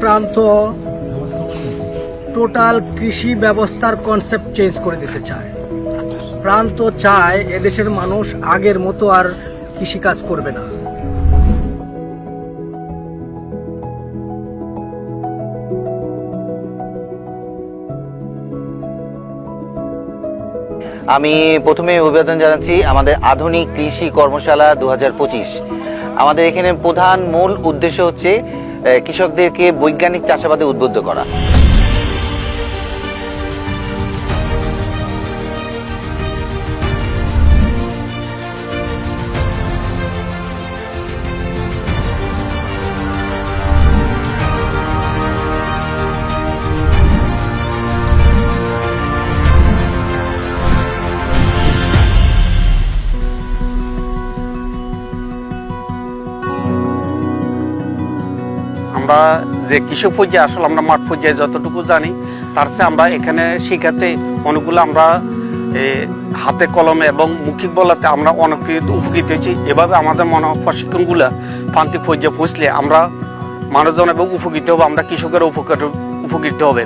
প্রান্ত টোটাল কৃষি ব্যবস্থার কনসেপ্ট চেঞ্জ করে দিতে চায়। প্রান্ত চায় এদেশের মানুষ আগের মতো আর কৃষিকাজ করবে না। আমি প্রথমে অভিবাদন জানাচ্ছি আমাদের আধুনিক কৃষি কর্মশালা 2025। আমাদের এখানে প্রধান মূল উদ্দেশ্য হচ্ছে কৃষকদেরকে বৈজ্ঞানিক চাষাবাদে উদ্বুদ্ধ করা। আমরা যে কৃষক পর্যায়ে আসলে আমরা মাঠ পর্যায়ে যতটুকু জানি তার চেয়ে আমরা এখানে শেখাতে অনেকগুলো আমরা হাতে কলমে এবং মৌখিক বলাতে আমরা অনেক উপকৃত হয়েছি। এভাবে আমাদের মনে প্রশিক্ষণগুলো প্রান্তিক পর্যায়ে পৌঁছলে আমরা মানুষজন এবং উপকৃত হবে, আমরা কৃষকের উপকৃত হবে।